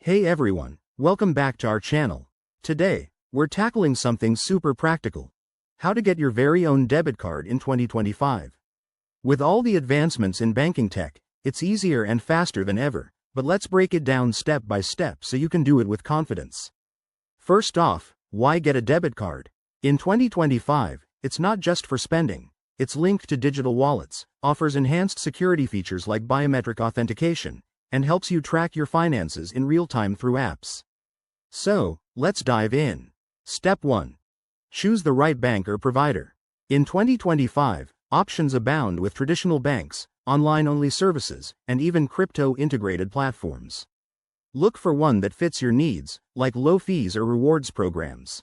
Hey everyone, welcome back to our channel. Today, we're tackling something super practical. How to get your very own debit card in 2025. With all the advancements in banking tech, it's easier and faster than ever, but let's break it down step by step so you can do it with confidence. First off, why get a debit card? In 2025, it's not just for spending. It's linked to digital wallets, offers enhanced security features like biometric authentication, and helps you track your finances in real time through apps. So, let's dive in. Step 1. Choose the right bank or provider. In 2025, options abound with traditional banks, online-only services, and even crypto-integrated platforms. Look for one that fits your needs, like low fees or rewards programs.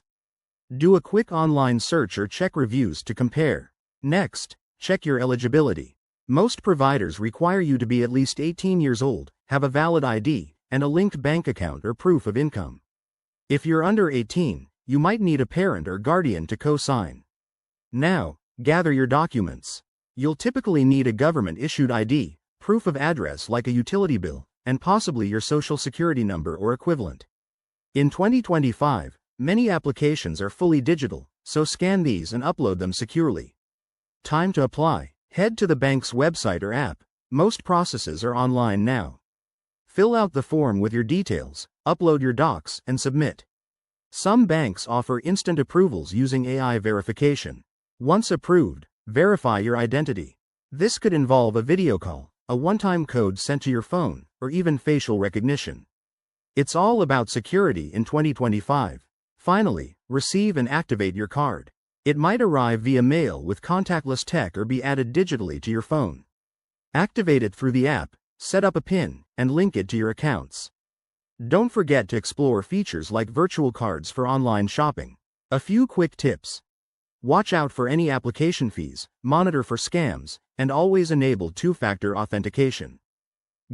Do a quick online search or check reviews to compare. Next, check your eligibility. Most providers require you to be at least 18 years old, have a valid ID, and a linked bank account or proof of income. If you're under 18, you might need a parent or guardian to co-sign. Now, gather your documents. You'll typically need a government-issued ID, proof of address like a utility bill, and possibly your social security number or equivalent. In 2025, many applications are fully digital, so scan these and upload them securely. Time to apply. Head to the bank's website or app. Most processes are online now. Fill out the form with your details, upload your docs, and submit. Some banks offer instant approvals using AI verification. Once approved, verify your identity. This could involve a video call, a one-time code sent to your phone, or even facial recognition. It's all about security in 2025. Finally, receive and activate your card. It might arrive via mail with contactless tech or be added digitally to your phone. Activate it through the app, set up a PIN, and link it to your accounts. Don't forget to explore features like virtual cards for online shopping. A few quick tips. Watch out for any application fees, monitor for scams, and always enable two-factor authentication.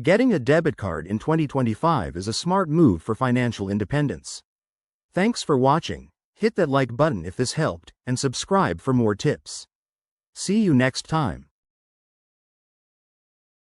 Getting a debit card in 2025 is a smart move for financial independence. Thanks for watching. Hit that like button if this helped, and subscribe for more tips. See you next time.